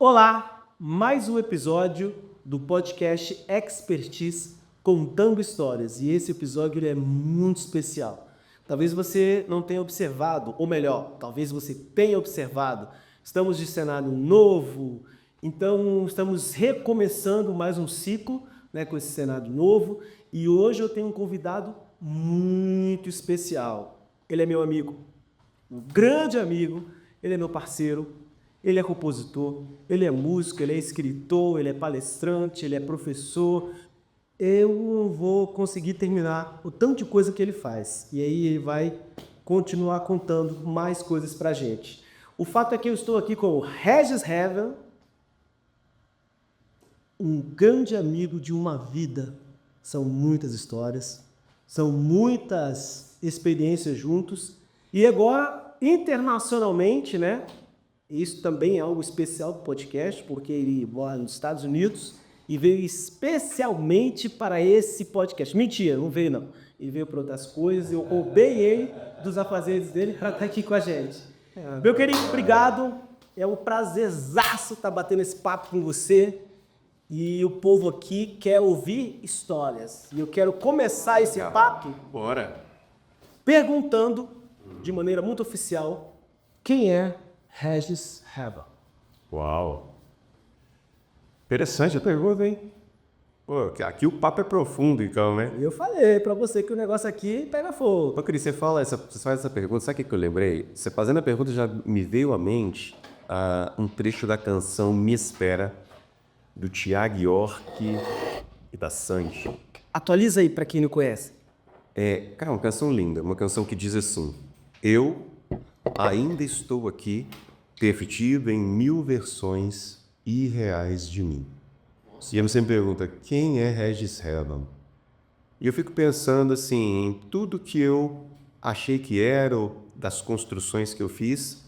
Olá, mais um episódio do podcast Expertise Contando Histórias. E esse episódio ele é muito especial. Talvez você não tenha observado, ou melhor, talvez você tenha observado, estamos de cenário novo, então estamos recomeçando mais um ciclo, com esse cenário novo. E hoje eu tenho um convidado muito especial. Ele é meu amigo, um grande amigo, ele é meu parceiro, ele é compositor, ele é músico, ele é escritor, ele é palestrante, ele é professor. Eu não vou conseguir terminar o tanto de coisa que ele faz. E aí ele vai continuar contando mais coisas pra gente. O fato é que eu estou aqui com o Regis Heaven, um grande amigo de uma vida. São muitas histórias, são muitas experiências juntos. E agora, internacionalmente, Isso também é algo especial para o podcast, porque ele mora nos Estados Unidos e veio especialmente para esse podcast. Mentira, não veio não. Ele veio para outras coisas, eu roubei ele dos afazeres dele para estar aqui com a gente. Meu querido, obrigado. É um prazerzaço estar batendo esse papo com você. E o povo aqui quer ouvir histórias. E eu quero começar esse papo Bora. perguntando, de maneira muito oficial, quem é Regis Heaven? Uau. Interessante a pergunta, hein? Pô, aqui o papo é profundo, então, né? Eu falei pra você que o negócio aqui pega fogo. Ô, Cris, você faz essa pergunta, sabe o que eu lembrei? Você fazendo a pergunta já me veio à mente um trecho da canção Me Espera, do Thiago York e da Sandy. Atualiza aí pra quem não conhece. Cara, uma canção linda, uma canção que diz assim: Eu ainda estou aqui, repetido em 1000 versões irreais de mim. E você me pergunta, quem é Regis Heaven? E eu fico pensando assim, em tudo que eu achei que era, ou das construções que eu fiz,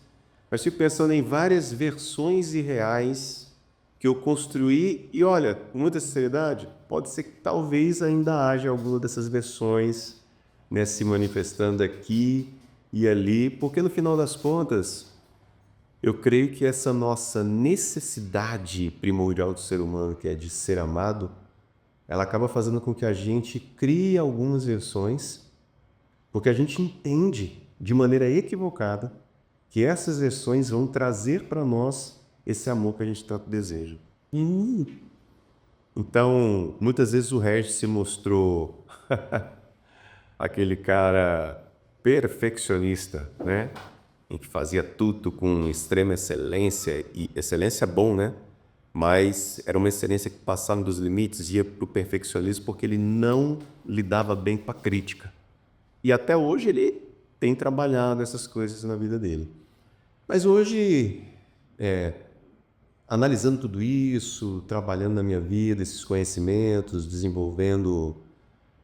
mas fico pensando em várias versões irreais que eu construí e olha, com muita sinceridade, pode ser que talvez ainda haja alguma dessas versões se manifestando aqui e ali, porque no final das contas, eu creio que essa nossa necessidade primordial do ser humano, que é de ser amado, ela acaba fazendo com que a gente crie algumas versões, porque a gente entende de maneira equivocada que essas versões vão trazer para nós esse amor que a gente tanto deseja. Então, muitas vezes o Regis se mostrou aquele cara perfeccionista, em que fazia tudo com extrema excelência, e excelência é bom, mas era uma excelência que passava dos limites, ia para o perfeccionismo porque ele não lidava bem com a crítica. E até hoje ele tem trabalhado essas coisas na vida dele. Mas hoje, analisando tudo isso, trabalhando na minha vida, esses conhecimentos, desenvolvendo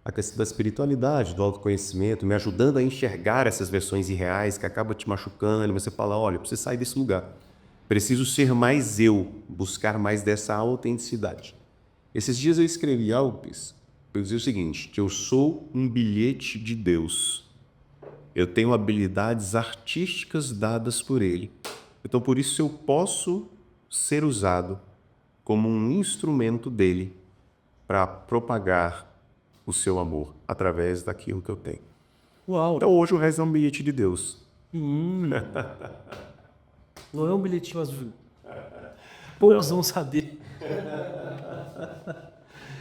a questão da espiritualidade, do autoconhecimento, me ajudando a enxergar essas versões irreais que acabam te machucando, você fala, olha, eu preciso sair desse lugar. Preciso ser mais eu, buscar mais dessa autenticidade. Esses dias eu escrevi algo, eu dizia o seguinte, que eu sou um bilhete de Deus. Eu tenho habilidades artísticas dadas por Ele. Então, por isso, eu posso ser usado como um instrumento dEle para propagar o seu amor através daquilo que eu tenho. Uau! Então, hoje o resto é um bilhete de Deus. Não é um bilhetinho azul. Pô, nós vamos saber.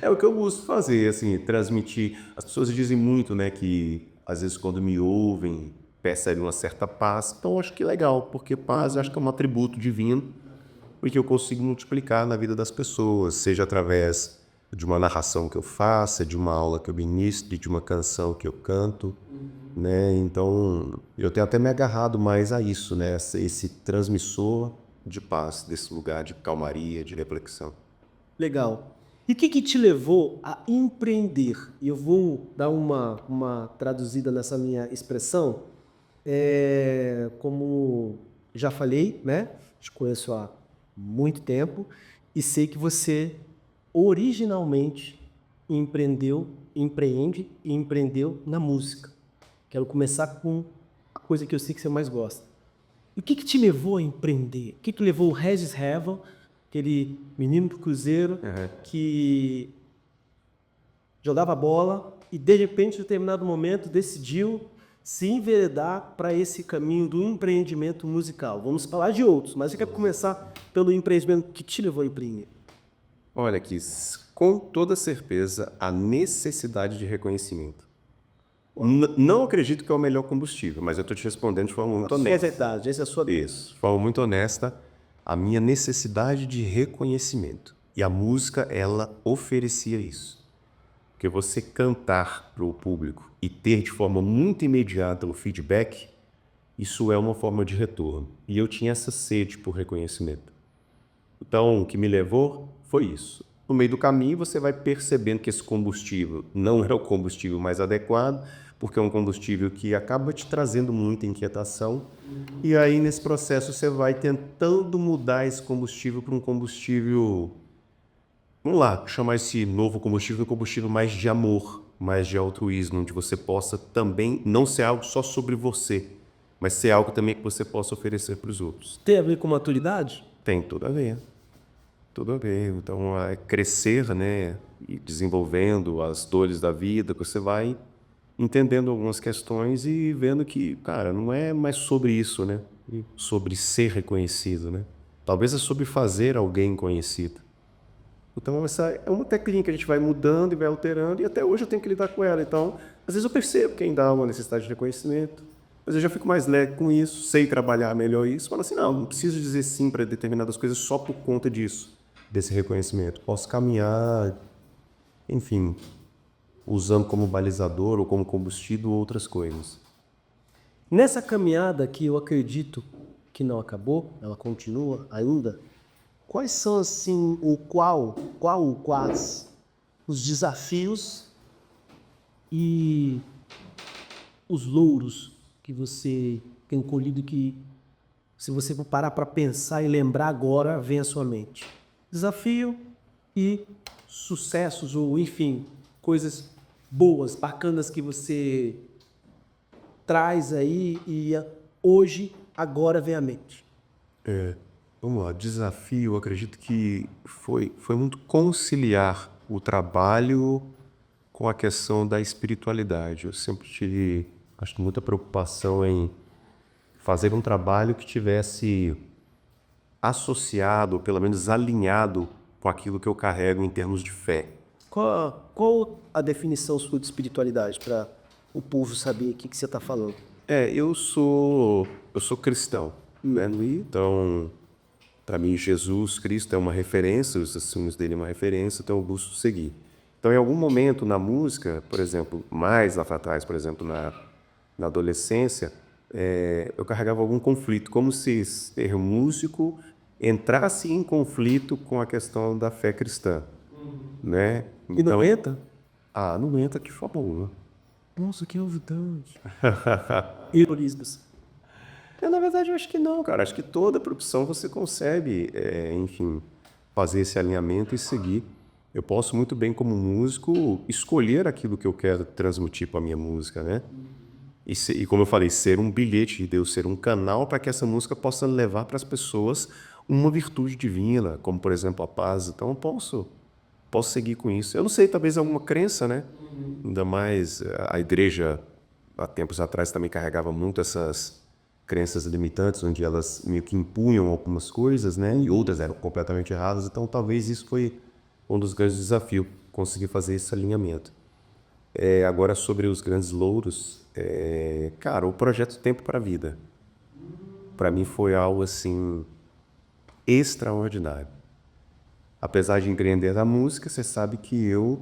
É o que eu busco fazer, assim, transmitir. As pessoas dizem muito, que às vezes quando me ouvem, percebem uma certa paz. Então, eu acho que é legal, porque paz eu acho que é um atributo divino e que eu consigo multiplicar na vida das pessoas, seja através de uma narração que eu faça, de uma aula que eu ministre, de uma canção que eu canto, Então, eu tenho até me agarrado mais a isso, Esse transmissor de paz, desse lugar de calmaria, de reflexão. Legal. E o que te levou a empreender? E eu vou dar uma traduzida nessa minha expressão. Como já falei, Te conheço há muito tempo e sei que você originalmente empreende e empreendeu na música. Quero começar com a coisa que eu sei que você mais gosta. E o que te levou a empreender? O que levou o Regis Heaven aquele menino do Cruzeiro que jogava bola e, de repente, em determinado momento, decidiu se enveredar para esse caminho do empreendimento musical. Vamos falar de outros, mas eu quero começar pelo empreendimento que te levou a empreender. Olha, Kiss, com toda certeza, a necessidade de reconhecimento. Não acredito que é o melhor combustível, mas eu estou te respondendo de forma muito honesta. É verdade, essa é a sua dúvida. Isso, de forma muito honesta, a minha necessidade de reconhecimento. E a música, ela oferecia isso. Porque você cantar para o público e ter de forma muito imediata o feedback, isso é uma forma de retorno. E eu tinha essa sede por reconhecimento. Então, o que me levou foi isso. No meio do caminho, você vai percebendo que esse combustível não era o combustível mais adequado, porque é um combustível que acaba te trazendo muita inquietação. E aí, nesse processo, você vai tentando mudar esse combustível para um combustível, vamos lá, chamar esse novo combustível um combustível mais de amor, mais de altruísmo, onde você possa também não ser algo só sobre você, mas ser algo também que você possa oferecer para os outros. Tem a ver com maturidade? Tem tudo a ver. Tudo a ver. Então, é crescer, né, e desenvolvendo as dores da vida, que você vai entendendo algumas questões e vendo que, cara, não é mais sobre isso, né? Sobre ser reconhecido, né? Talvez é sobre fazer alguém conhecido. Então, essa é uma técnica que a gente vai mudando e vai alterando, e até hoje eu tenho que lidar com ela. Então, às vezes eu percebo quem dá uma necessidade de reconhecimento, mas eu já fico mais leve com isso, sei trabalhar melhor isso, falo assim, não preciso dizer sim para determinadas coisas só por conta disso, desse reconhecimento. Posso caminhar, enfim, usando como balizador ou como combustível outras coisas. Nessa caminhada que eu acredito que não acabou, ela continua ainda, quais são, assim, quais os desafios e os louros que você tem colhido que, se você for parar para pensar e lembrar agora, vem à sua mente? Desafio e sucessos, ou enfim, coisas boas, bacanas que você traz aí e hoje, agora vem à mente. Vamos lá, desafio, eu acredito que foi muito conciliar o trabalho com a questão da espiritualidade. Eu sempre tive, acho, muita preocupação em fazer um trabalho que tivesse associado, ou pelo menos alinhado com aquilo que eu carrego em termos de fé. Qual a definição sua de espiritualidade, para o povo saber o que você está falando? Eu sou cristão, né? Então, para mim, Jesus Cristo é uma referência, os ensinos dele é uma referência, então eu busco seguir. Então, em algum momento na música, por exemplo, mais lá atrás, por exemplo, na adolescência, eu carregava algum conflito, como se ser músico entrasse em conflito com a questão da fé cristã, né? E não entra? Não entra, que favor. Nossa, que novidade. E turistas? Na verdade, eu acho que não, cara. Acho que toda profissão você consegue, enfim, fazer esse alinhamento e seguir. Eu posso muito bem, como músico, escolher aquilo que eu quero transmitir para a minha música, né? E como eu falei, ser um bilhete de Deus, ser um canal para que essa música possa levar para as pessoas uma virtude divina, como, por exemplo, a paz. Então, eu posso seguir com isso. Eu não sei, talvez alguma crença, né? Ainda mais a igreja, há tempos atrás, também carregava muito essas crenças limitantes, onde elas meio que impunham algumas coisas, né? E outras eram completamente erradas. Então, talvez isso foi um dos grandes desafios, conseguir fazer esse alinhamento. Agora, sobre os grandes louros, cara, o projeto Tempo para a Vida, para mim foi algo, assim, extraordinário. Apesar de empreender na música, você sabe que eu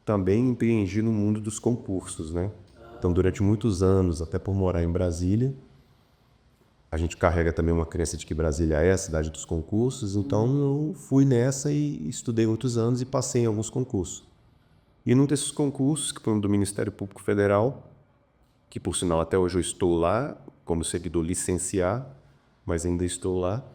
também empreendi no mundo dos concursos, né? Então, durante muitos anos, até por morar em Brasília, a gente carrega também uma crença de que Brasília é a cidade dos concursos, então eu fui nessa e estudei muitos anos e passei em alguns concursos. E num desses concursos, que foi um do Ministério Público Federal, que por sinal até hoje eu estou lá, como servidor licenciar, mas ainda estou lá,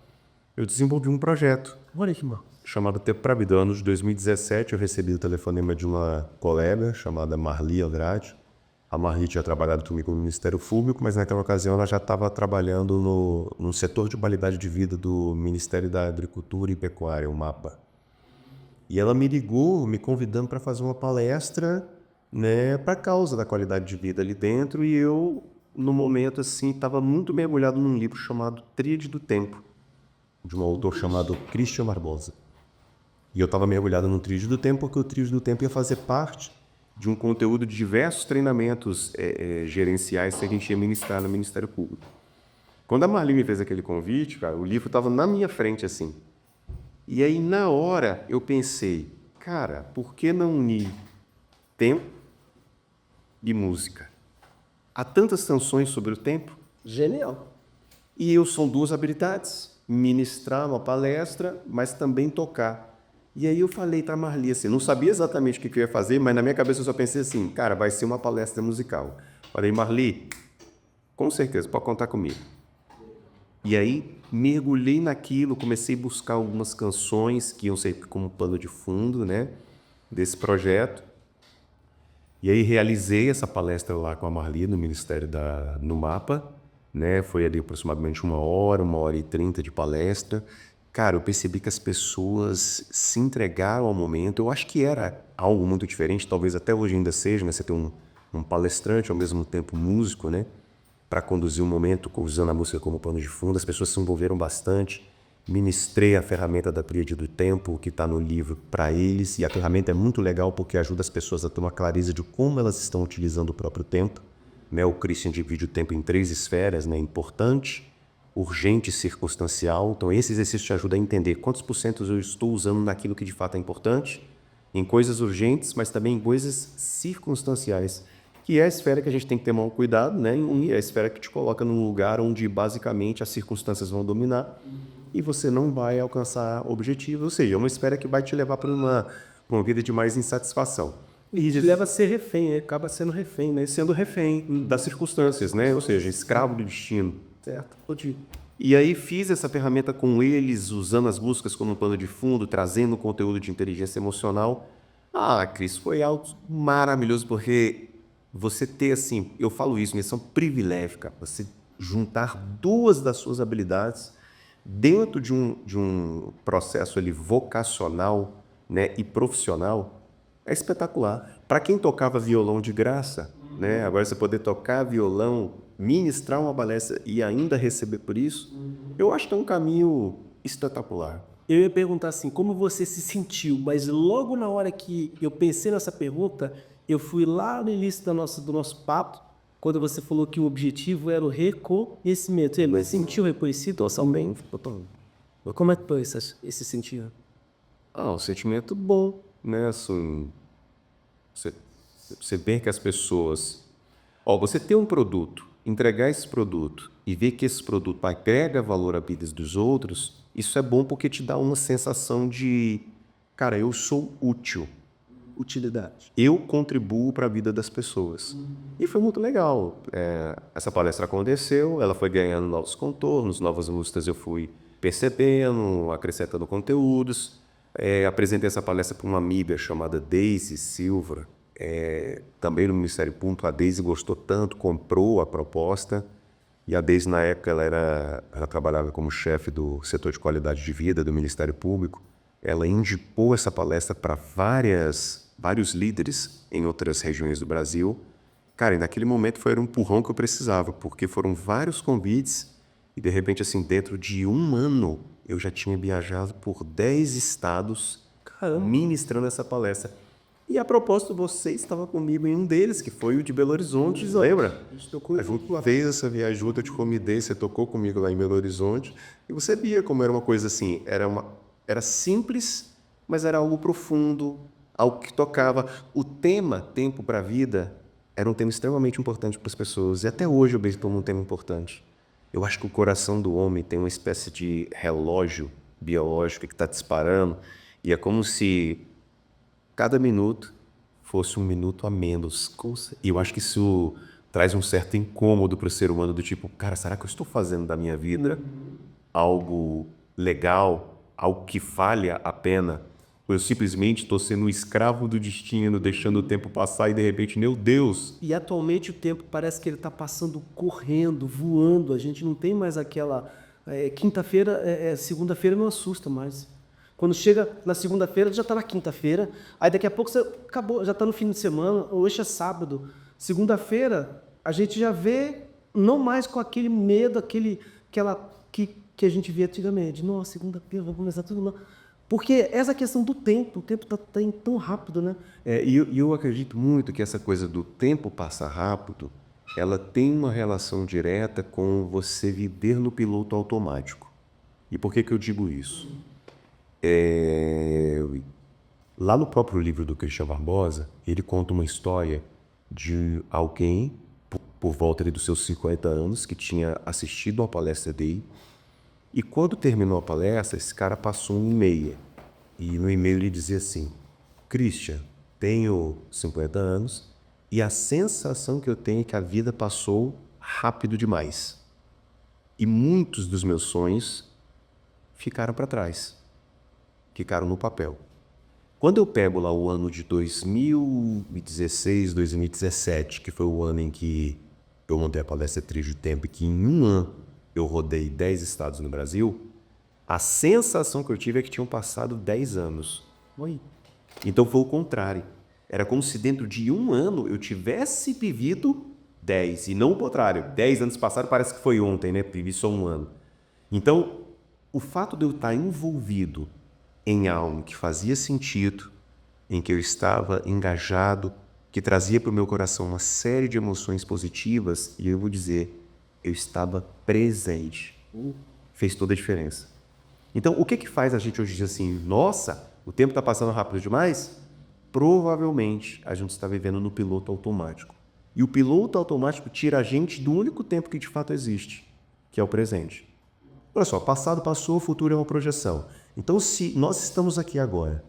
eu desenvolvi um projeto. Olha que mal. Chamado Tempo para a Vida. No ano de 2017, eu recebi o telefonema de uma colega chamada Marli Andrade, A Marli tinha trabalhado comigo no Ministério Público, mas naquela ocasião ela já estava trabalhando no setor de qualidade de vida do Ministério da Agricultura e Pecuária, o MAPA. E ela me ligou, me convidando para fazer uma palestra, né, para a causa da qualidade de vida ali dentro. E eu, no momento, assim, estava muito mergulhado num livro chamado Tríade do Tempo, de um autor chamado Christian Barbosa. E eu estava mergulhado no Tríade do Tempo porque o Tríade do Tempo ia fazer parte de um conteúdo de diversos treinamentos gerenciais que a gente ia ministrar no Ministério Público. Quando a Marli me fez aquele convite, cara, o livro estava na minha frente, assim. E aí, na hora, eu pensei, cara, por que não unir tempo e música? Há tantas canções sobre o tempo. Genial. E eu são duas habilidades, ministrar uma palestra, mas também tocar. E aí eu falei para a Marli, assim, não sabia exatamente o que eu ia fazer, mas na minha cabeça eu só pensei assim, cara, vai ser uma palestra musical. Falei, Marli, com certeza, pode contar comigo. E aí mergulhei naquilo, comecei a buscar algumas canções que iam ser como pano de fundo, né, desse projeto. E aí realizei essa palestra lá com a Marli no Ministério no MAPA, né? Foi ali aproximadamente 1h30 de palestra. Cara, eu percebi que as pessoas se entregaram ao momento. Eu acho que era algo muito diferente, talvez até hoje ainda seja, né? Você ter um palestrante, ao mesmo tempo músico, né? Para conduzir um momento, usando a música como pano de fundo. As pessoas se envolveram bastante. Ministrei a ferramenta da Tríade do Tempo, que está no livro, para eles. E a ferramenta é muito legal porque ajuda as pessoas a ter uma clareza de como elas estão utilizando o próprio tempo. Né? O Christian divide o tempo em 3 esferas, né? Importante, urgente e circunstancial. Então, esse exercício te ajuda a entender quantos % eu estou usando naquilo que de fato é importante, em coisas urgentes, mas também em coisas circunstanciais, que é a esfera que a gente tem que ter maior cuidado, né? E é a esfera que te coloca num lugar onde, basicamente, as circunstâncias vão dominar e você não vai alcançar o objetivo. Ou seja, é uma esfera que vai te levar para uma vida de mais insatisfação. E leva a ser refém, né? Acaba sendo refém, né? Sendo refém das circunstâncias, né? Ou seja, escravo do destino. Certo. E aí fiz essa ferramenta com eles, usando as músicas como um pano de fundo, trazendo conteúdo de inteligência emocional. Ah, Cris, foi algo maravilhoso, porque você ter, assim, eu falo isso, isso é um privilégio, cara, você juntar 2 das suas habilidades dentro de um processo ali vocacional, né, e profissional, é espetacular. Para quem tocava violão de graça, né, agora você poder tocar violão, ministrar uma palestra e ainda receber por isso, eu acho que é um caminho espetacular. Eu ia perguntar assim, como você se sentiu? Mas logo na hora que eu pensei nessa pergunta, eu fui lá no início do nosso papo, quando você falou que o objetivo era o reconhecimento. Você sentiu reconhecido totalmente? Como é que foi esse sentido? Um sentimento bom, né? Assim, você vê que as pessoas... você ter um produto, entregar esse produto e ver que esse produto agrega valor à vida dos outros, isso é bom porque te dá uma sensação de, cara, eu sou útil. Utilidade. Eu contribuo para a vida das pessoas. E foi muito legal. Essa palestra aconteceu, ela foi ganhando novos contornos, novas músicas eu fui percebendo, acrescentando conteúdos. Apresentei essa palestra para uma amiga chamada Daisy Silva, também no Ministério Público. A Daisy gostou tanto, comprou a proposta. E a Daisy, na época, ela trabalhava como chefe do setor de qualidade de vida do Ministério Público. Ela indicou essa palestra para vários líderes em outras regiões do Brasil. Cara, e naquele momento foi um empurrão que eu precisava, porque foram vários convites e, de repente, assim, dentro de 1 ano, eu já tinha viajado por 10 estados. Caramba. Ministrando essa palestra. E, a propósito, você estava comigo em um deles, que foi o de Belo Horizonte, lembra? A gente fez essa viagem junto, eu te convidei, você tocou comigo lá em Belo Horizonte, e você via como era uma coisa assim, era simples, mas era algo profundo, algo que tocava. O tema Tempo para a Vida era um tema extremamente importante para as pessoas, e até hoje eu vejo como um tema importante. Eu acho que o coração do homem tem uma espécie de relógio biológico que está disparando, e é como se cada minuto fosse 1 minuto a menos. E eu acho que isso traz um certo incômodo para o ser humano, do tipo, cara, será que eu estou fazendo da minha vida algo legal, algo que valha a pena? Eu simplesmente estou sendo um escravo do destino, deixando o tempo passar e de repente, meu Deus. E atualmente o tempo parece que ele está passando correndo, voando. A gente não tem mais aquela... quinta-feira, segunda-feira não assusta mais. Quando chega na segunda-feira, já está na quinta-feira. Aí daqui a pouco você acabou, já está no fim de semana. Hoje é sábado. Segunda-feira, a gente já vê, não mais com aquele medo, que a gente via antigamente. Nossa, segunda-feira, vamos começar tudo lá. Porque essa questão do tempo, o tempo está indo tão rápido, né? E eu acredito muito que essa coisa do tempo passar rápido, ela tem uma relação direta com você viver no piloto automático. E por que eu digo isso? Lá no próprio livro do Christian Barbosa, ele conta uma história de alguém, por volta dos seus 50 anos, que tinha assistido a uma palestra dele. E quando terminou a palestra, esse cara passou um e-mail. E no e-mail ele dizia assim: Christian, tenho 50 anos e a sensação que eu tenho é que a vida passou rápido demais. E muitos dos meus sonhos ficaram para trás, ficaram no papel. Quando eu pego lá o ano de 2016, 2017, que foi o ano em que eu montei a palestra Trilho do Tempo, e que em um ano eu rodei 10 estados no Brasil, a sensação que eu tive é que tinham passado 10 anos. Oi. Então foi o contrário. Era como se dentro de um ano eu tivesse vivido 10, e não o contrário. 10 anos passaram, parece que foi ontem, né? Vivi só um ano. Então, o fato de eu estar envolvido em algo que fazia sentido, em que eu estava engajado, que trazia para o meu coração uma série de emoções positivas, e eu vou dizer, eu estava presente. Fez toda a diferença. Então, o que faz a gente hoje dizer assim, nossa, o tempo está passando rápido demais? Provavelmente a gente está vivendo no piloto automático. E o piloto automático tira a gente do único tempo que de fato existe, que é o presente. Olha só, passado passou, o futuro é uma projeção. Então, se nós estamos aqui agora,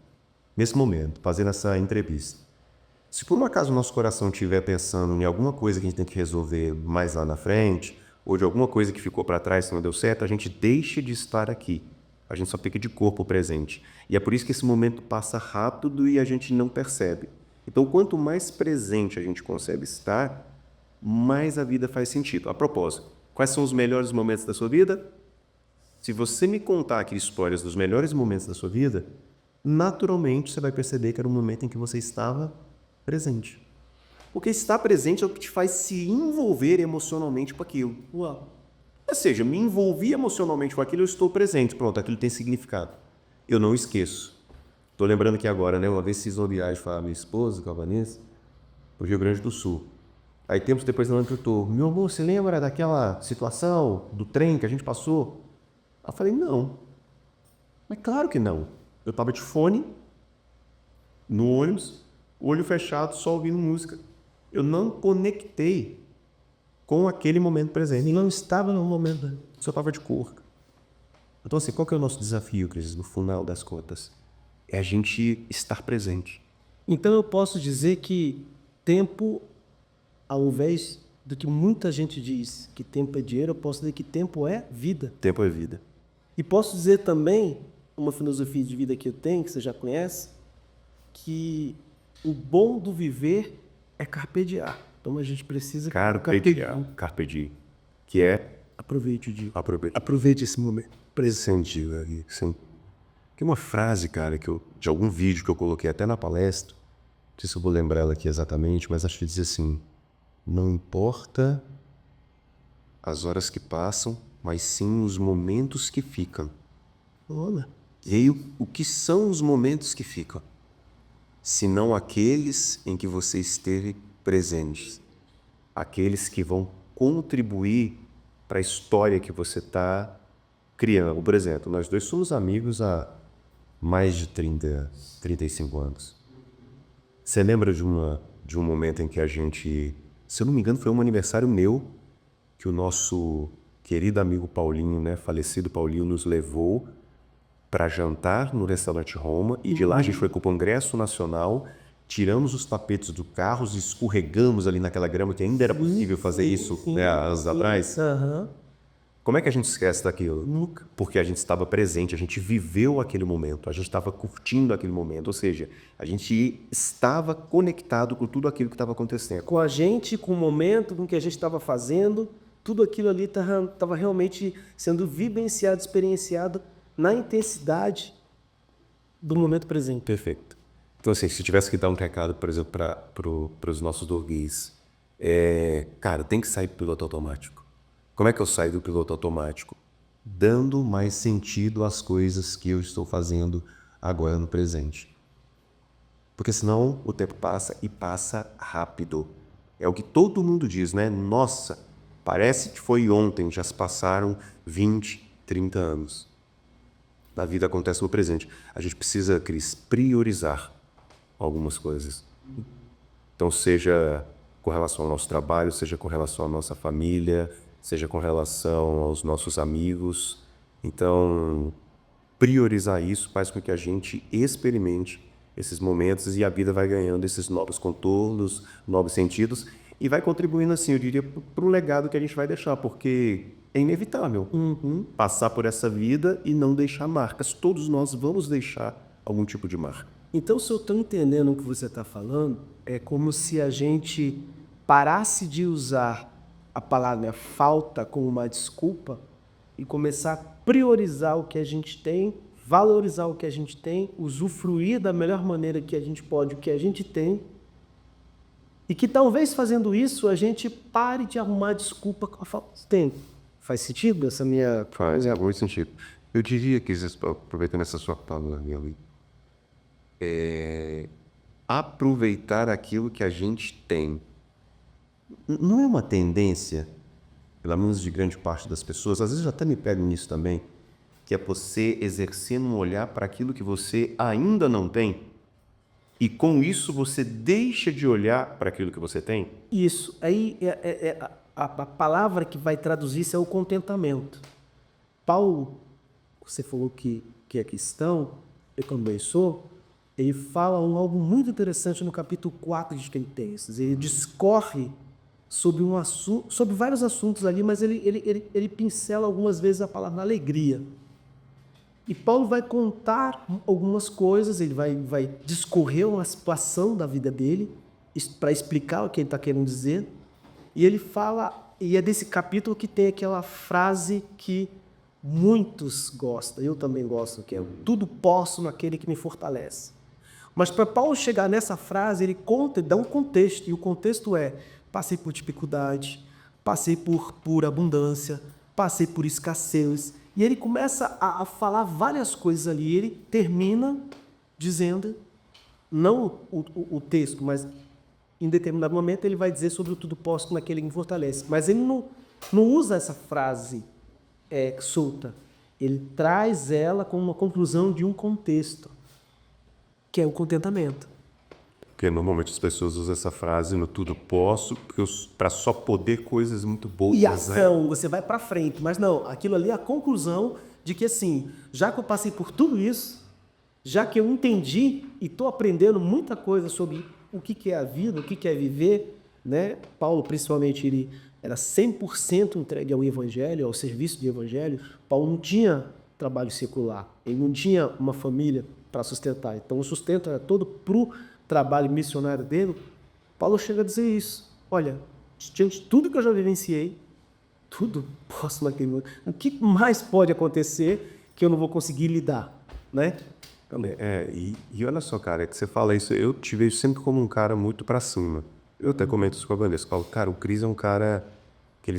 nesse momento, fazendo essa entrevista, se por um acaso o nosso coração estiver pensando em alguma coisa que a gente tem que resolver mais lá na frente, ou de alguma coisa que ficou para trás que não deu certo, a gente deixa de estar aqui. A gente só fica de corpo presente. E é por isso que esse momento passa rápido e a gente não percebe. Então, quanto mais presente a gente consegue estar, mais a vida faz sentido. A propósito, quais são os melhores momentos da sua vida? Se você me contar aqui histórias dos melhores momentos da sua vida, naturalmente você vai perceber que era um momento em que você estava presente. Porque estar presente é o que te faz se envolver emocionalmente com aquilo. Uau. Ou seja, me envolvi emocionalmente com aquilo, eu estou presente. Pronto, aquilo tem significado. Eu não esqueço. Estou lembrando aqui agora, né? Uma vez fiz uma viagem com a minha esposa, com a Vanessa, para o Rio Grande do Sul. Aí tempos depois ela me perguntou, meu amor, você lembra daquela situação do trem que a gente passou? Eu falei, não. Mas claro que não. Eu estava de fone, no ônibus, olho fechado, só ouvindo música. Eu não conectei com aquele momento presente. Não estava no momento. Só estava de cor. Então, assim, qual que é o nosso desafio, Cris, no final das contas? É a gente estar presente. Então eu posso dizer que tempo, ao invés do que muita gente diz que tempo é dinheiro, eu posso dizer que tempo é vida. Tempo é vida. E posso dizer também, uma filosofia de vida que eu tenho, que você já conhece, que o bom do viver é carpe diem. Então a gente precisa... Carpe diem. Que é... Aproveite o dia. Aproveite esse momento. Presente, velho. Sim. Tem uma frase, cara, de algum vídeo que eu coloquei até na palestra, não sei se eu vou lembrar ela aqui exatamente, mas acho que dizia assim, não importa as horas que passam, mas sim os momentos que ficam. Olha. E aí, o que são os momentos que ficam? Senão aqueles em que você esteve presente. Aqueles que vão contribuir para a história que você está criando. Por exemplo, nós dois somos amigos há mais de 35 anos. Você lembra de um momento em que a gente, se eu não me engano, foi um aniversário meu, que o nosso querido amigo Paulinho, né, falecido Paulinho, nos levou para jantar no restaurante Roma, e de lá a gente foi para o Congresso Nacional, tiramos os tapetes do carro, escorregamos ali naquela grama, que ainda era possível fazer isso, né, anos atrás. Uhum. Como é que a gente esquece daquilo? Nunca. Porque a gente estava presente, a gente viveu aquele momento, a gente estava curtindo aquele momento, ou seja, a gente estava conectado com tudo aquilo que estava acontecendo. Com a gente, com o momento, com o que a gente estava fazendo, tudo aquilo ali estava realmente sendo vivenciado, experienciado na intensidade do momento presente. Perfeito. Então, assim, se eu tivesse que dar um recado, por exemplo, para os nossos doguês, cara, tem que sair do piloto automático. Como é que eu saio do piloto automático? Dando mais sentido às coisas que eu estou fazendo agora no presente. Porque senão o tempo passa e passa rápido. É o que todo mundo diz, né? Nossa, parece que foi ontem, já se passaram 20, 30 anos. Na vida acontece no presente. A gente precisa, Cris, priorizar algumas coisas. Então, seja com relação ao nosso trabalho, seja com relação à nossa família, seja com relação aos nossos amigos. Então, priorizar isso faz com que a gente experimente esses momentos e a vida vai ganhando esses novos contornos, novos sentidos e vai contribuindo, assim, eu diria, para o legado que a gente vai deixar, porque é inevitável passar por essa vida e não deixar marcas. Todos nós vamos deixar algum tipo de marca. Então, se eu estou entendendo o que você está falando, é como se a gente parasse de usar a palavra falta como uma desculpa e começar a priorizar o que a gente tem, valorizar o que a gente tem, usufruir da melhor maneira que a gente pode o que a gente tem, e que talvez fazendo isso a gente pare de arrumar desculpa com a falta de tempo. Faz sentido essa minha... Faz muito sentido. Eu diria que, aproveitando essa sua palavra, aproveitar aquilo que a gente tem. Não é uma tendência, pelo menos de grande parte das pessoas, às vezes até me pego nisso também, que é você exercendo um olhar para aquilo que você ainda não tem e com isso você deixa de olhar para aquilo que você tem? Isso. Aí a palavra que vai traduzir isso é o contentamento. Paulo, você falou que é cristão, eu também sou, ele fala algo muito interessante no capítulo 4 de Filipenses. Ele discorre sobre sobre vários assuntos ali, mas ele pincela algumas vezes a palavra alegria. E Paulo vai contar algumas coisas, ele vai discorrer uma situação da vida dele para explicar o que ele está querendo dizer. E ele fala, e é desse capítulo que tem aquela frase que muitos gostam, eu também gosto, que é tudo posso naquele que me fortalece. Mas para Paulo chegar nessa frase, ele dá um contexto, e o contexto é: passei por dificuldade, passei por abundância, passei por escassez. E ele começa a falar várias coisas ali. Ele termina dizendo, não o texto, mas em determinado momento ele vai dizer sobre o tudo posso naquele que me fortalece. Mas ele não usa essa frase solta. Ele traz ela como uma conclusão de um contexto, que é o contentamento. Porque normalmente as pessoas usam essa frase no tudo posso para só poder coisas muito boas. E ação, você vai para frente. Mas não, aquilo ali é a conclusão de que, assim, já que eu passei por tudo isso, já que eu entendi e estou aprendendo muita coisa sobre o que é a vida, o que é viver, né? Paulo, principalmente, ele era 100% entregue ao evangelho, ao serviço do evangelho. Paulo não tinha trabalho secular, ele não tinha uma família para sustentar. Então, o sustento era todo pro trabalho missionário dele. Paulo chega a dizer isso. Olha, diante de tudo que eu já vivenciei, tudo posso naquele momento. O que mais pode acontecer que eu não vou conseguir lidar, né? E olha só, cara, que você fala isso, eu te vejo sempre como um cara muito pra cima. Eu até comento isso com a Vanessa, falo, cara, o Cris é um cara que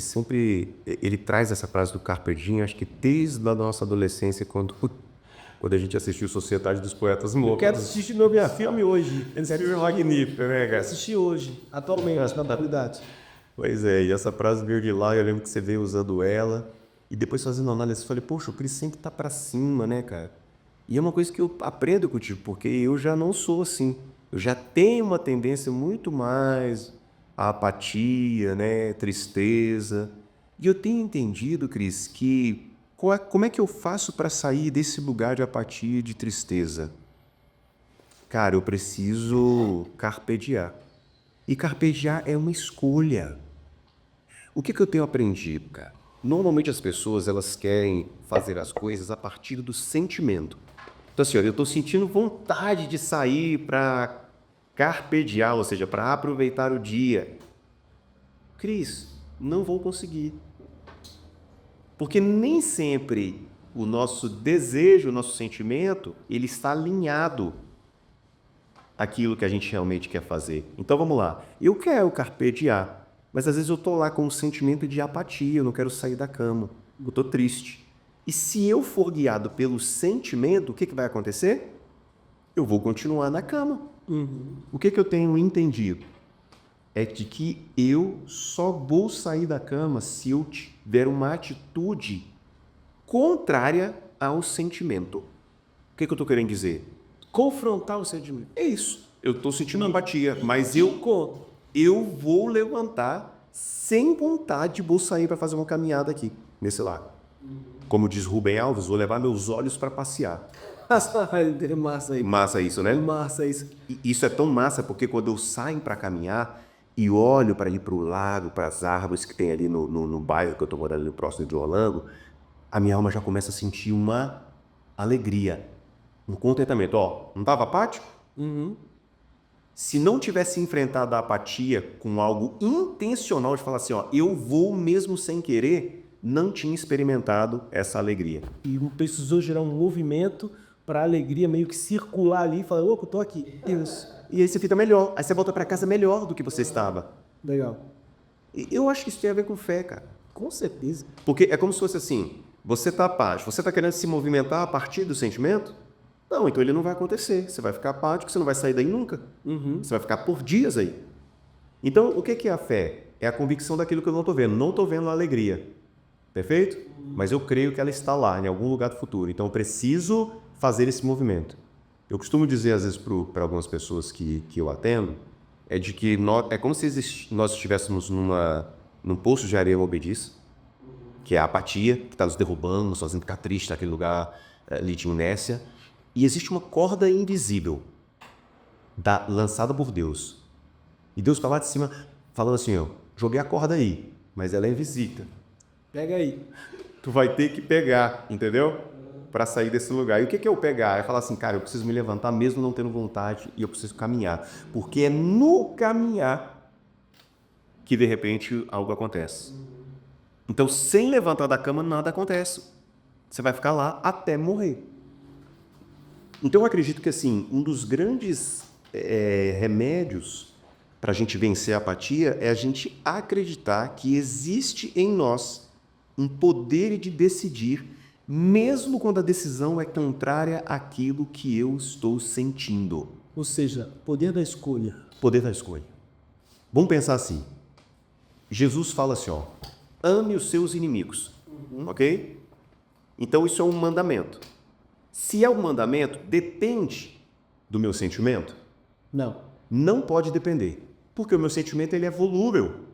ele traz essa frase do Carpe Diem, acho que desde a nossa adolescência, quando a gente assistiu Sociedade dos Poetas Loucos. Eu quero assistir meu filme hoje. Esse filme é magnífico, né, cara? Assistir hoje, atualmente, na atualidade. Pois é, e essa frase veio de lá, eu lembro que você veio usando ela, e depois fazendo análise, eu falei, poxa, o Cris sempre tá pra cima, né, cara? E é uma coisa que eu aprendo contigo, porque eu já não sou assim. Eu já tenho uma tendência muito mais à apatia, né, tristeza. E eu tenho entendido, Cris, que como é que eu faço para sair desse lugar de apatia e de tristeza? Cara, eu preciso carpegiar. E carpegiar é uma escolha. O que eu tenho aprendido, cara? Normalmente as pessoas, elas querem fazer as coisas a partir do sentimento. Então assim, ó, eu estou sentindo vontade de sair para carpe diem, ou seja, para aproveitar o dia. Cris, não vou conseguir. Porque nem sempre o nosso desejo, o nosso sentimento, ele está alinhado àquilo que a gente realmente quer fazer. Então vamos lá, eu quero carpe diem, mas às vezes eu estou lá com um sentimento de apatia, eu não quero sair da cama, eu estou triste. E se eu for guiado pelo sentimento, o que vai acontecer? Eu vou continuar na cama. O que eu tenho entendido? É de que eu só vou sair da cama se eu tiver uma atitude contrária ao sentimento. O que eu estou querendo dizer? Confrontar o sentimento. É isso. Eu estou sentindo apatia, mas eu vou levantar sem vontade, vou sair para fazer uma caminhada aqui, nesse lago. Como diz Rubem Alves, vou levar meus olhos para passear. Massa aí. Massa isso, né? Massa isso. E isso é tão massa porque quando eu saio para caminhar e olho para ir para o lago, para as árvores que tem ali no bairro que eu estou morando ali próximo de Orlando, a minha alma já começa a sentir uma alegria, um contentamento. Ó, não estava apático? Se não tivesse enfrentado a apatia com algo intencional de falar assim, ó, eu vou mesmo sem querer, não tinha experimentado essa alegria. E precisou gerar um movimento para a alegria meio que circular ali e falar, opa, eu tô aqui. Isso. E aí você fica melhor. Aí você volta para casa melhor do que você estava. Legal. E eu acho que isso tem a ver com fé, cara. Com certeza. Porque é como se fosse assim, você está apático, você está querendo se movimentar a partir do sentimento? Não, então ele não vai acontecer. Você vai ficar apático, você não vai sair daí nunca. Você vai ficar por dias aí. Então, o que é a fé? É a convicção daquilo que eu não estou vendo. Não estou vendo a alegria. Perfeito? Mas eu creio que ela está lá, em algum lugar do futuro. Então, eu preciso fazer esse movimento. Eu costumo dizer, às vezes, para algumas pessoas que eu atendo, é de que é como se nós estivéssemos num poço de areia movediça, que é a apatia, que está nos derrubando, nos fazendo ficar triste naquele lugar ali de inércia. E existe uma corda invisível lançada por Deus. E Deus está lá de cima falando assim, eu joguei a corda aí, mas ela é invisível. Pega aí. Tu vai ter que pegar, entendeu? Para sair desse lugar. E o que é o pegar? É falar assim, cara, eu preciso me levantar mesmo não tendo vontade e eu preciso caminhar. Porque é no caminhar que, de repente, algo acontece. Então, sem levantar da cama, nada acontece. Você vai ficar lá até morrer. Então, eu acredito que, assim, um dos grandes remédios para a gente vencer a apatia é a gente acreditar que existe em nós um poder de decidir, mesmo quando a decisão é contrária àquilo que eu estou sentindo. Ou seja, poder da escolha. Poder da escolha. Vamos pensar assim. Jesus fala assim, ó, ame os seus inimigos, ok? Então isso é um mandamento. Se é um mandamento, depende do meu sentimento? Não. Não pode depender, porque o meu sentimento ele é volúvel.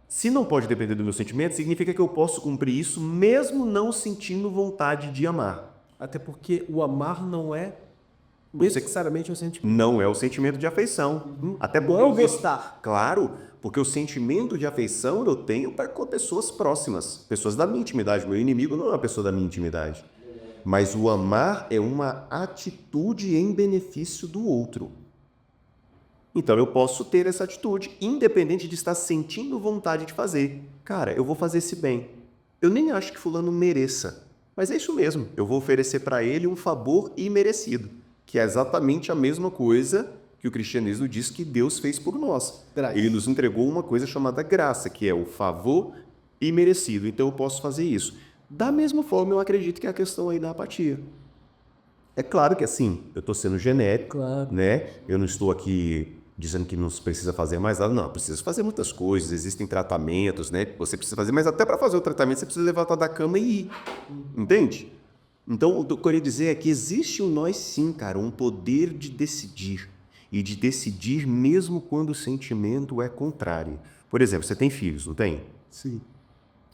Se não pode depender do meu sentimento, significa que eu posso cumprir isso mesmo não sentindo vontade de amar. Até porque o amar não é necessariamente um sentimento. Não é o sentimento de afeição. Até Não é o gostar. Claro, porque o sentimento de afeição eu tenho para com pessoas próximas, pessoas da minha intimidade. Meu inimigo não é uma pessoa da minha intimidade. Mas o amar é uma atitude em benefício do outro. Então eu posso ter essa atitude, independente de estar sentindo vontade de fazer. Cara, eu vou fazer esse bem. Eu nem acho que fulano mereça, mas é isso mesmo. Eu vou oferecer para ele um favor imerecido, que é exatamente a mesma coisa que o cristianismo diz que Deus fez por nós. Ele nos entregou uma coisa chamada graça, que é o favor imerecido. Então eu posso fazer isso. Da mesma forma, eu acredito que é a questão aí da apatia. É claro que assim, eu estou sendo genérico, Claro. né? Eu não estou aqui dizendo que não precisa fazer mais nada. Não, precisa fazer muitas coisas, existem tratamentos, né? Você precisa fazer, mas até para fazer o tratamento você precisa levantar da cama e ir. Entende? Então, o que eu queria dizer é que existe em nós sim, cara, um poder de decidir. E de decidir mesmo quando o sentimento é contrário. Por exemplo, você tem filhos, não tem? Sim.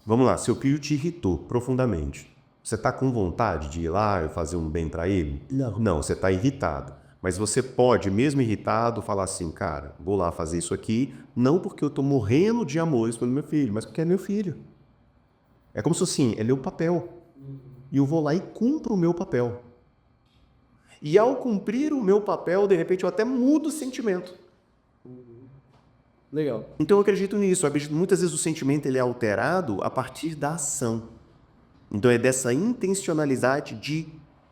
Vamos lá, seu filho te irritou profundamente. Você está com vontade de ir lá e fazer um bem para ele? Não. Não, você está irritado. Mas você pode, mesmo irritado, falar assim, cara, vou lá fazer isso aqui, não porque eu estou morrendo de amores pelo meu filho, mas porque é meu filho. É como se assim, é meu papel. E eu vou lá e cumpro o meu papel. E ao cumprir o meu papel, de repente eu até mudo o sentimento. Legal. Então eu acredito nisso. Eu acredito que muitas vezes o sentimento ele é alterado a partir da ação. Então é dessa intencionalidade de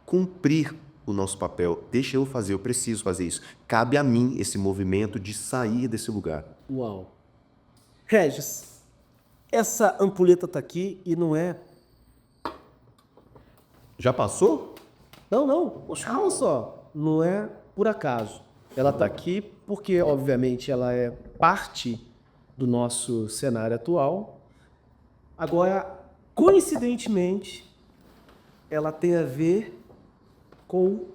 cumprir o nosso papel. Deixa eu fazer, eu preciso fazer isso. Cabe a mim esse movimento de sair desse lugar. Uau. Regis, essa ampulheta tá aqui e não é... Já passou? Não. Poxa, olha só. Não é por acaso. Ela tá aqui porque, obviamente, ela é parte do nosso cenário atual. Agora, coincidentemente, ela tem a ver com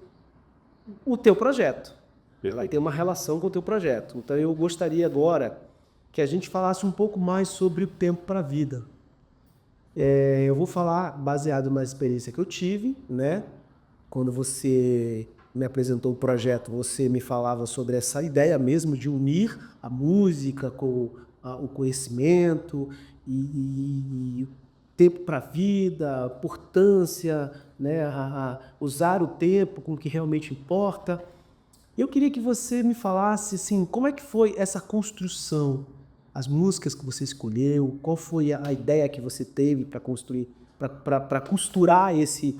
o teu projeto. Ela tem uma relação com o teu projeto. Então, eu gostaria agora que a gente falasse um pouco mais sobre o tempo para a vida. Eu vou falar baseado na experiência que eu tive, né? Quando você me apresentou o projeto, você me falava sobre essa ideia mesmo de unir a música com o conhecimento e o tempo para a vida, a importância, né? Usar o tempo com o que realmente importa. Eu queria que você me falasse assim, como é que foi essa construção? As músicas que você escolheu, qual foi a ideia que você teve para construir, para costurar esse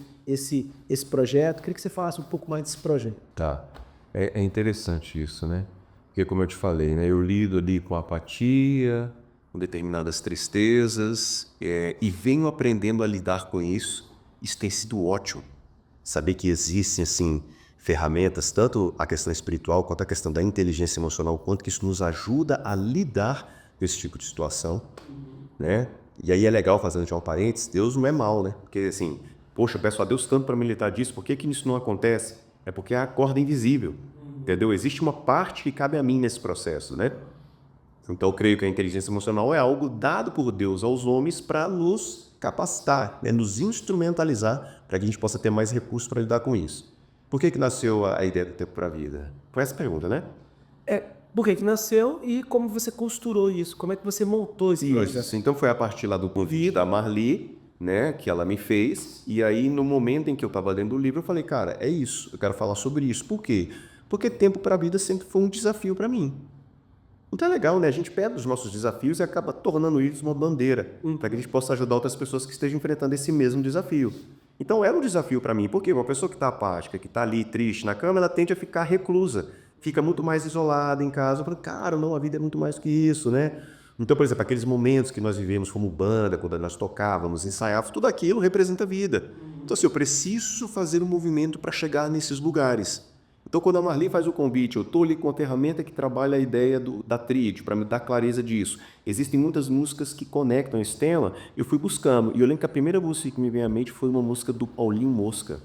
projeto? Eu queria que você falasse um pouco mais desse projeto. Tá. É interessante isso, né? Porque como eu te falei, né? Eu lido ali com apatia, com determinadas tristezas, e venho aprendendo a lidar com isso. Isso tem sido ótimo. Saber que existem, assim, ferramentas, tanto a questão espiritual quanto a questão da inteligência emocional, quanto que isso nos ajuda a lidar com esse tipo de situação, né? E aí é legal, fazendo já um parênteses, Deus não é mal, né? Porque assim, poxa, eu peço a Deus tanto para me livrar disso, por que isso não acontece? É porque é a corda invisível, entendeu? Existe uma parte que cabe a mim nesse processo, né? Então eu creio que a inteligência emocional é algo dado por Deus aos homens para nos capacitar, né? Nos instrumentalizar para que a gente possa ter mais recursos para lidar com isso. Por que nasceu a ideia do Tempo para a Vida? Foi essa pergunta, né? Por que nasceu e como você costurou isso? Como é que você montou esse projeto? Isso. Então foi a partir lá do convite da Marli, né, que ela me fez. E aí no momento em que eu estava lendo o livro, eu falei, cara, é isso. Eu quero falar sobre isso. Por quê? Porque Tempo para a Vida sempre foi um desafio para mim. Então é legal, né? A gente pega os nossos desafios e acaba tornando eles uma bandeira, para que a gente possa ajudar outras pessoas que estejam enfrentando esse mesmo desafio. Então era um desafio para mim, porque uma pessoa que está apática, que está ali triste na cama, ela tende a ficar reclusa, fica muito mais isolada em casa. Eu falo, cara, não, a vida é muito mais que isso, né? Então, por exemplo, aqueles momentos que nós vivemos como banda, quando nós tocávamos, ensaiávamos, tudo aquilo representa a vida. Então, assim, eu preciso fazer um movimento para chegar nesses lugares. Então, quando a Marli faz o convite, eu estou ali com a ferramenta que trabalha a ideia da tríade, para me dar clareza disso. Existem muitas músicas que conectam esse tema, eu fui buscando. E eu lembro que a primeira música que me veio à mente foi uma música do Paulinho Mosca,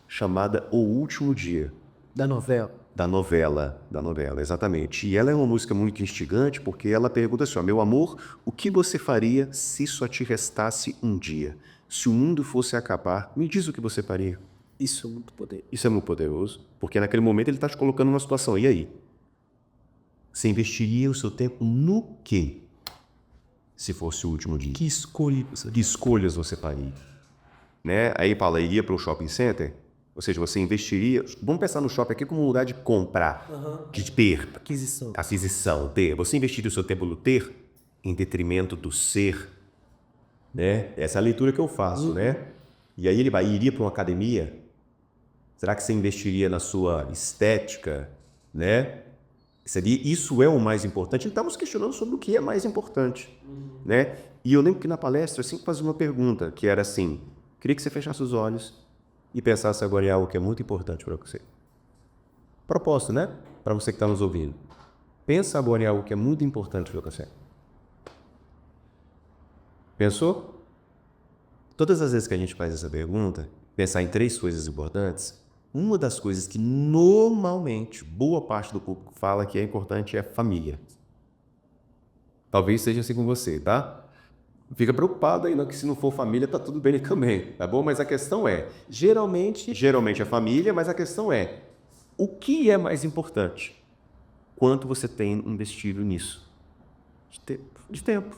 chamada O Último Dia. Da novela. Da novela, exatamente. E ela é uma música muito instigante, porque ela pergunta assim, ó, meu amor, o que você faria se só te restasse um dia? Se o mundo fosse acabar, me diz o que você faria. Isso é muito poderoso. Isso é muito poderoso, porque naquele momento ele está te colocando numa situação. E aí? Você investiria o seu tempo no quê? Se fosse o último dia. Que escolhas você faria? Né? Aí Paula iria para o shopping center, ou seja, você investiria... Vamos pensar no shopping aqui como um lugar de comprar, de ter. Aquisição, ter. Você investiria o seu tempo no ter em detrimento do ser, né? Essa é a leitura que eu faço, né? E aí ele iria para uma academia. Será que você investiria na sua estética, né? Isso é o mais importante. Estamos questionando sobre o que é mais importante, né? E eu lembro que na palestra eu sempre fazia uma pergunta, que era assim, queria que você fechasse os olhos e pensasse agora em algo que é muito importante para você. Proposta, né? Para você que está nos ouvindo. Pensa agora em algo que é muito importante para você. Pensou? Todas as vezes que a gente faz essa pergunta, pensar em 3 coisas importantes, uma das coisas que normalmente boa parte do público fala que é importante é família. Talvez seja assim com você, tá? Fica preocupado aí, não, que se não for família tá tudo bem também, tá bom? Mas a questão é, geralmente é família, mas a questão é, o que é mais importante? Quanto você tem investido nisso? De tempo.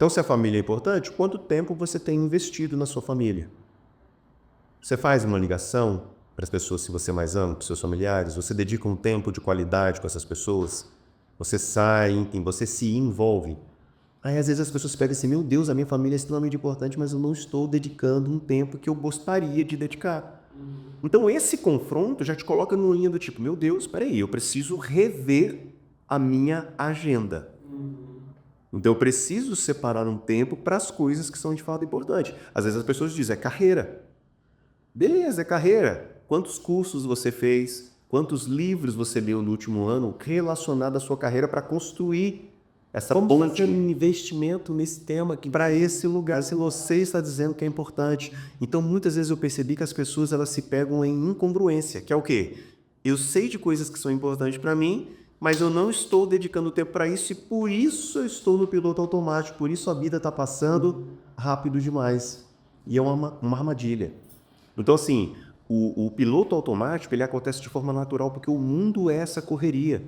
Então, se a família é importante, quanto tempo você tem investido na sua família? Você faz uma ligação para as pessoas que você mais ama, para os seus familiares? Você dedica um tempo de qualidade com essas pessoas? Você sai, enfim, você se envolve. Aí, às vezes, as pessoas pegam assim, meu Deus, a minha família é extremamente importante, mas eu não estou dedicando um tempo que eu gostaria de dedicar. Então, esse confronto já te coloca no linha do tipo, meu Deus, peraí, eu preciso rever a minha agenda. Então, eu preciso separar um tempo para as coisas que são de fato importantes. Às vezes, as pessoas dizem, é carreira. Beleza, é carreira. Quantos cursos você fez? Quantos livros você leu no último ano relacionado à sua carreira para construir essa ponte? Um investimento nesse tema aqui. Para esse lugar, se você está dizendo que é importante. Então, muitas vezes eu percebi que as pessoas elas se pegam em incongruência, que é o quê? Eu sei de coisas que são importantes para mim, mas eu não estou dedicando tempo para isso e por isso eu estou no piloto automático, por isso a vida está passando rápido demais. E é uma armadilha. Então, assim, o piloto automático ele acontece de forma natural porque o mundo é essa correria.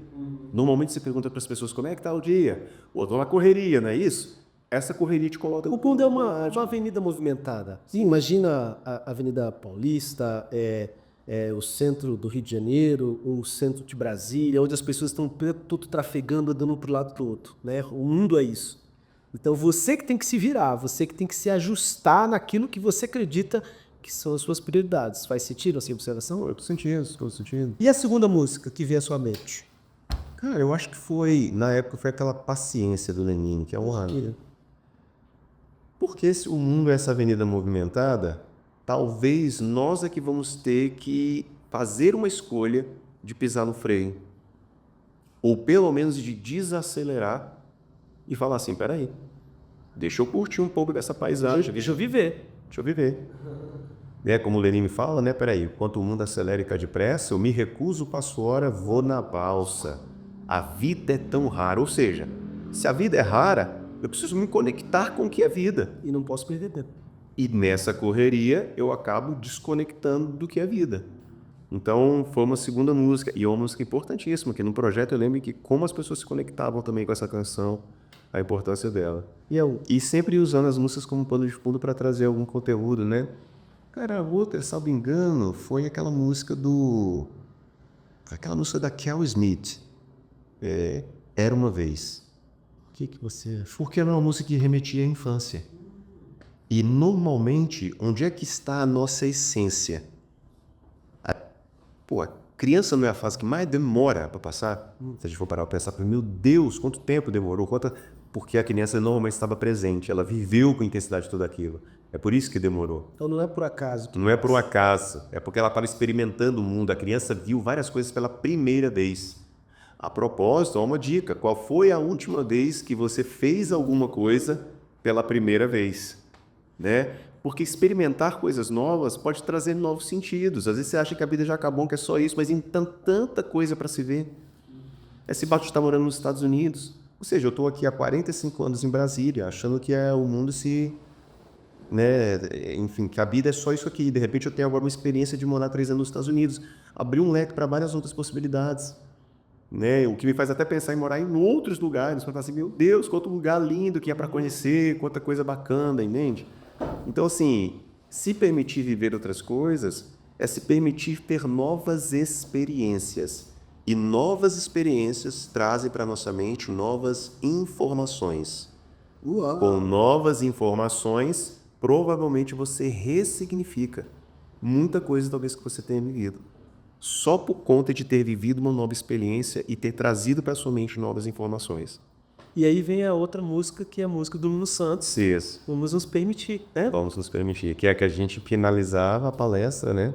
Normalmente você pergunta para as pessoas como é que está o dia. Ou estou na correria, não é isso? Essa correria te coloca... O mundo é uma avenida movimentada. Sim, imagina a Avenida Paulista, o centro do Rio de Janeiro, o centro de Brasília, onde as pessoas estão tudo trafegando, andando para um lado para o outro. Né? O mundo é isso. Então você que tem que se virar, você que tem que se ajustar naquilo que você acredita que são as suas prioridades. Faz sentido essa observação? Eu estou sentindo. E a segunda música que veio à sua mente? Cara, eu acho que na época foi aquela Paciência do Lenin, que é honrado. Porque se o mundo é essa avenida movimentada, talvez nós é que vamos ter que fazer uma escolha de pisar no freio. Ou pelo menos de desacelerar e falar assim, peraí, deixa eu curtir um pouco dessa paisagem. Deixa eu viver. Deixa eu viver. Como o Lenin me fala, né? Peraí, enquanto o mundo acelera e cai depressa, eu me recuso, passo hora, vou na balsa. A vida é tão rara. Ou seja, se a vida é rara, eu preciso me conectar com o que é vida. E não posso perder tempo. E nessa correria, eu acabo desconectando do que é vida. Então, foi uma segunda música. E é uma música importantíssima, que no projeto eu lembro que como as pessoas se conectavam também com essa canção, a importância dela. E sempre usando as músicas como pano de fundo para trazer algum conteúdo, né? Cara, a outra, salvo engano, foi aquela música da Kel Smith. Era uma vez. O que você... Porque era uma música que remetia à infância. E normalmente, onde é que está a nossa essência? A criança não é a fase que mais demora para passar? Se a gente for parar para pensar, meu Deus, quanto tempo demorou? Porque a criança normalmente estava presente, ela viveu com intensidade tudo aquilo. É por isso que demorou. Então não é por acaso. Não é por um acaso, é porque ela estava experimentando o mundo. A criança viu várias coisas pela primeira vez. A propósito, uma dica, qual foi a última vez que você fez alguma coisa pela primeira vez? Né? Porque experimentar coisas novas pode trazer novos sentidos. Às vezes você acha que a vida já acabou, que é só isso, mas tem tanta coisa para se ver. Esse Bato está morando nos Estados Unidos. Ou seja, eu estou aqui há 45 anos em Brasília, achando que o mundo enfim, que a vida é só isso aqui. De repente eu tenho agora uma experiência de morar 3 anos nos Estados Unidos. Abriu um leque para várias outras possibilidades. Né? O que me faz até pensar em morar em outros lugares. Para falar assim, meu Deus, quanto lugar lindo que é para conhecer, quanta coisa bacana, entende? Então, assim, se permitir viver outras coisas é se permitir ter novas experiências. E novas experiências trazem para a nossa mente novas informações. Uau. Com novas informações, provavelmente você ressignifica muita coisa talvez que você tenha vivido. Só por conta de ter vivido uma nova experiência e ter trazido para sua mente novas informações. E aí vem a outra música, que é a música do Lulu Santos. Isso. Vamos nos permitir, né? Vamos nos permitir. Que é que a gente finalizava a palestra, né?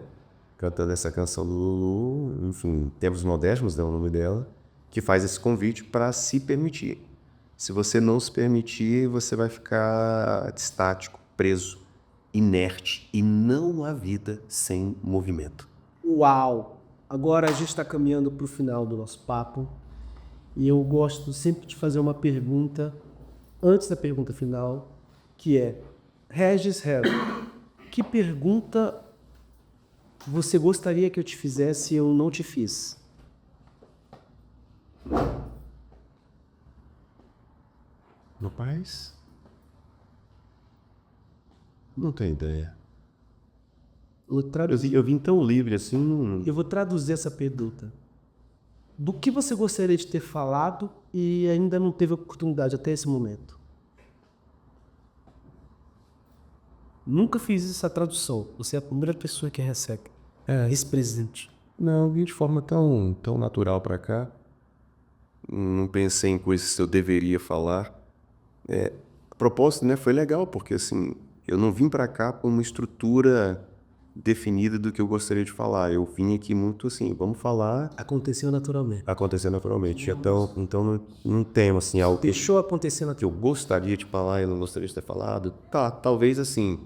Cantando essa canção do Lulu. Enfim, Tempos Modernos, é o nome dela. Que faz esse convite para se permitir. Se você não se permitir, você vai ficar estático, preso, inerte. E não há vida sem movimento. Uau! Agora a gente está caminhando para o final do nosso papo. E eu gosto sempre de fazer uma pergunta, antes da pergunta final, que é: Regis Hero, que pergunta você gostaria que eu te fizesse e eu não te fiz? Meu paz, Não tenho ideia. Eu Eu vim tão livre assim. vou traduzir essa pergunta. Do que você gostaria de ter falado e ainda não teve oportunidade até esse momento? Nunca fiz essa tradução. Você é a primeira pessoa que recebe esse presente. Não, eu vim de forma tão natural pra cá. Não pensei em coisas que eu deveria falar. A proposta, né, foi legal, porque assim, eu não vim pra cá com uma estrutura definida do que eu gostaria de falar. Eu vim aqui muito assim, vamos falar Aconteceu naturalmente. acontecer naturalmente. Então não tenho assim algo Deixou acontecer que naturalmente. eu gostaria de falar e não gostaria de ter falado. Tá, talvez assim.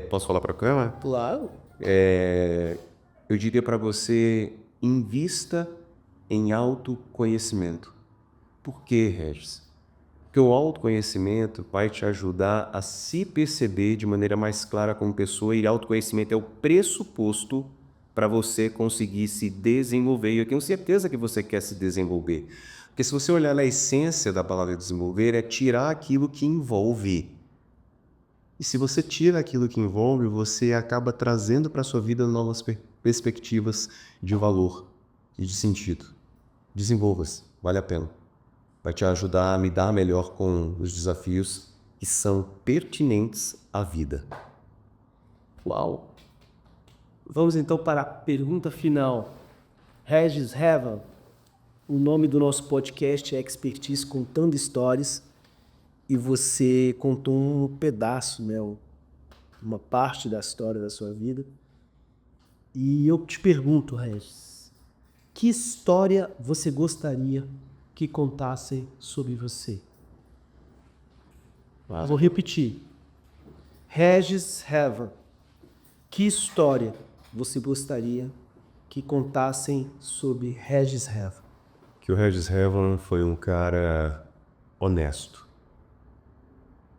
Posso falar pra câmera? Claro. Eu diria para você, invista em autoconhecimento. Por quê, Regis? Porque o autoconhecimento vai te ajudar a se perceber de maneira mais clara como pessoa, e autoconhecimento é o pressuposto para você conseguir se desenvolver. E eu tenho certeza que você quer se desenvolver. Porque se você olhar na essência da palavra desenvolver, é tirar aquilo que envolve. E se você tira aquilo que envolve, você acaba trazendo para a sua vida novas perspectivas de valor e de sentido. Desenvolva-se, vale a pena. Vai te ajudar a lidar melhor com os desafios que são pertinentes à vida. Uau. Vamos então para a pergunta final. Regis Hevan, o nome do nosso podcast é Expertise Contando Histórias, e você contou um pedaço, né, uma parte da história da sua vida. E eu te pergunto, Regis, que história você gostaria que contassem sobre você? Vou repetir. Regis Hevan, que história você gostaria que contassem sobre Regis Hevan? Que o Regis Hevan foi um cara honesto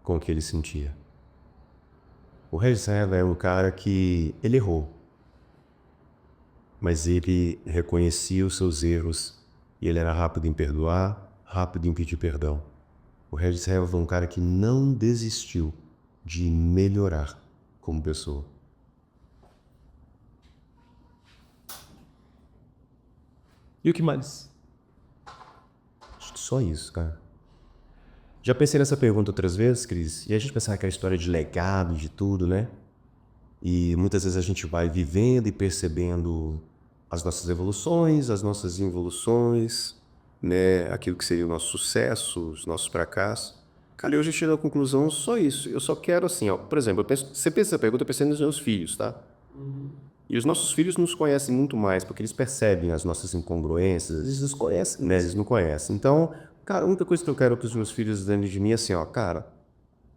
com o que ele sentia. O Regis Hevan é um cara que ele errou, mas ele reconhecia os seus erros e ele era rápido em perdoar, rápido em pedir perdão. O Regis Hevan foi um cara que não desistiu de melhorar como pessoa. E o que mais? Acho que só isso, cara. Já pensei nessa pergunta outras vezes, Cris, e a gente pensava que é a história de legado, de tudo, né? E muitas vezes a gente vai vivendo e percebendo as nossas evoluções, as nossas involuções, né? Aquilo que seria o nosso sucesso, os nossos fracassos. Cara, eu já cheguei à conclusão só isso. Eu só quero assim, ó, por exemplo, você pensa essa pergunta pensando nos meus filhos, tá? E os nossos filhos nos conhecem muito mais, porque eles percebem as nossas incongruências. Eles nos conhecem, né? Eles não conhecem. Então, cara, a única coisa que eu quero que os meus filhos lembrem de mim é assim, ó, cara,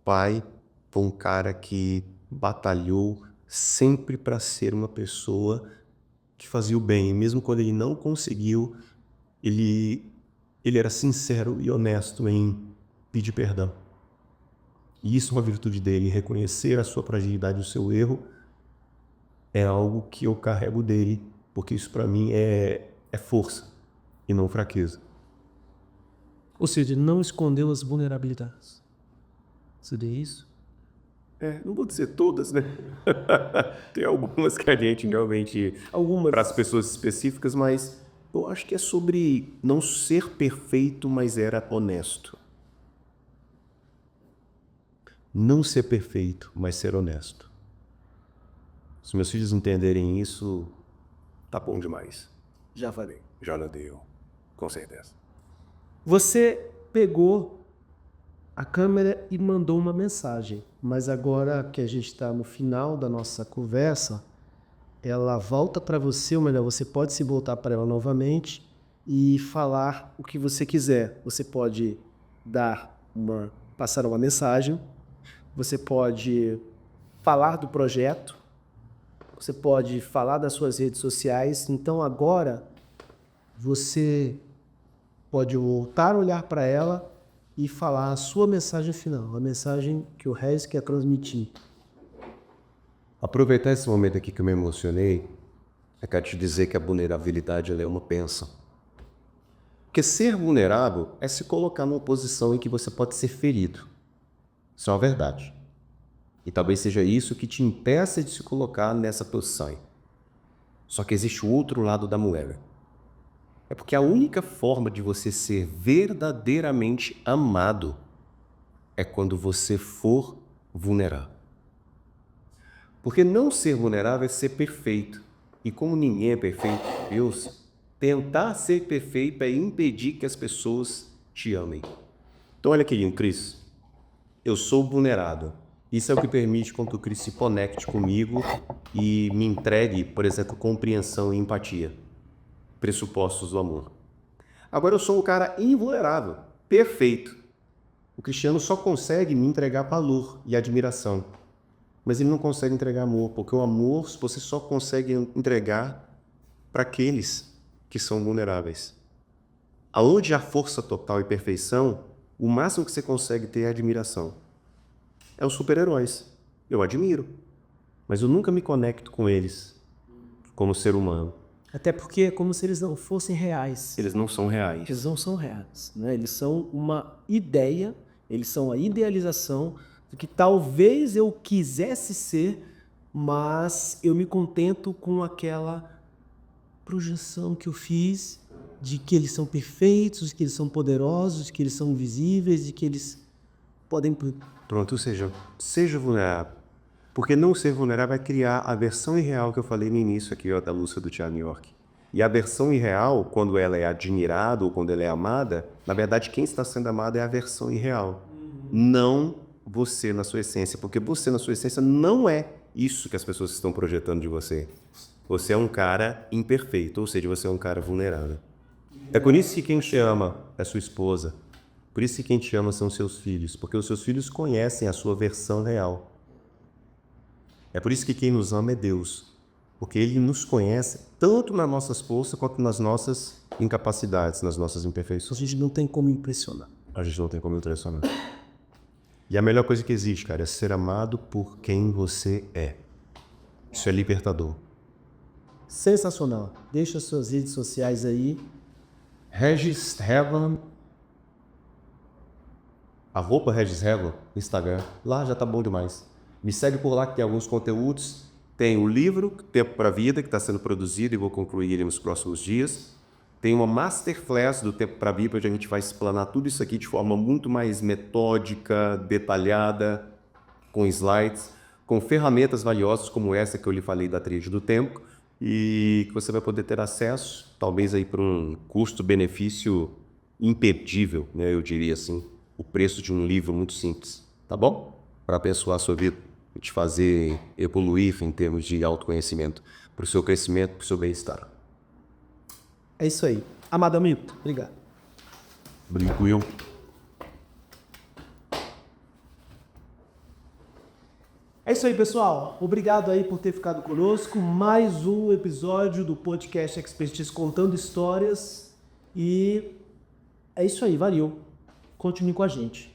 pai foi um cara que batalhou sempre para ser uma pessoa que fazia o bem. E mesmo quando ele não conseguiu, ele era sincero e honesto em pedir perdão. E isso é uma virtude dele, reconhecer a sua fragilidade, o seu erro, é algo que eu carrego dele, porque isso para mim é força e não fraqueza. Ou seja, não escondeu as vulnerabilidades. Seria isso? Não vou dizer todas, né? Tem algumas que a gente realmente... Algumas. Para as pessoas específicas, mas eu acho que é sobre não ser perfeito, mas era honesto. Não ser perfeito, mas ser honesto. Se meus filhos entenderem isso, tá bom demais. Já falei. Já não deu, com certeza. Você pegou a câmera e mandou uma mensagem, mas agora que a gente está no final da nossa conversa, ela volta para você, ou melhor, você pode se voltar para ela novamente e falar o que você quiser. Você pode passar uma mensagem, você pode falar do projeto, você pode falar das suas redes sociais. Então agora você pode voltar a olhar para ela e falar a sua mensagem final, a mensagem que o Regis quer transmitir. Aproveitar esse momento aqui que eu me emocionei, eu quero te dizer que a vulnerabilidade ela é uma bênção. Porque ser vulnerável é se colocar numa posição em que você pode ser ferido. Isso é uma verdade. E talvez seja isso que te impeça de se colocar nessa posição. Só que existe o outro lado da moeda. É porque a única forma de você ser verdadeiramente amado é quando você for vulnerável. Porque não ser vulnerável é ser perfeito. E como ninguém é perfeito, Deus, tentar ser perfeito é impedir que as pessoas te amem. Então olha aqui, Cris, eu sou vulnerável. Isso é o que permite com que o Cris se conecte comigo e me entregue, por exemplo, compreensão e empatia. Pressupostos do amor. Agora eu sou um cara invulnerável, perfeito. O cristiano só consegue me entregar valor e admiração. Mas ele não consegue entregar amor, porque o amor você só consegue entregar para aqueles que são vulneráveis. Aonde há força total e perfeição, o máximo que você consegue ter é admiração. É os super-heróis. Eu admiro, mas eu nunca me conecto com eles como ser humano. Até porque é como se eles não fossem reais. Eles não são reais. Eles não são reais, né? Eles são uma ideia, eles são a idealização do que talvez eu quisesse ser, mas eu me contento com aquela projeção que eu fiz de que eles são perfeitos, de que eles são poderosos, de que eles são invisíveis, de que eles podem... Pronto, ou seja, seja vulnerável. Porque não ser vulnerável é criar a versão irreal que eu falei no início aqui, ó, da Lúcia do Thiago New York. E a versão irreal, quando ela é admirada ou quando ela é amada, na verdade quem está sendo amado é a versão irreal. Não você na sua essência, porque você na sua essência não é isso que as pessoas estão projetando de você. Você é um cara imperfeito, ou seja, você é um cara vulnerável. É por isso que quem te ama é sua esposa. Por isso que quem te ama são seus filhos, porque os seus filhos conhecem a sua versão real. É por isso que quem nos ama é Deus, porque Ele nos conhece tanto nas nossas forças quanto nas nossas incapacidades, nas nossas imperfeições. A gente não tem como impressionar. A gente não tem como impressionar. E a melhor coisa que existe, cara, é ser amado por quem você é. Isso é libertador. Sensacional. Deixa as suas redes sociais aí. Regis Revlon, @Regis Revlon no Instagram. Lá já tá bom demais. Me segue por lá que tem alguns conteúdos. Tem o livro Tempo para a Vida, que está sendo produzido e vou concluir ele nos próximos dias. Tem uma masterclass do Tempo para a Vida, onde a gente vai explanar tudo isso aqui de forma muito mais metódica, detalhada, com slides, com ferramentas valiosas como essa que eu lhe falei da tríade do tempo, e que você vai poder ter acesso, talvez aí por um custo-benefício imperdível, né? Eu diria assim, o preço de um livro muito simples, tá bom? Para abençoar a sua vida e te fazer evoluir em termos de autoconhecimento, para o seu crescimento, para o seu bem-estar. É isso aí. Amado amigo, obrigado. Brinco eu. É isso aí, pessoal. Obrigado aí por ter ficado conosco. Mais um episódio do podcast Expertise contando histórias. E é isso aí, valeu. Continue com a gente.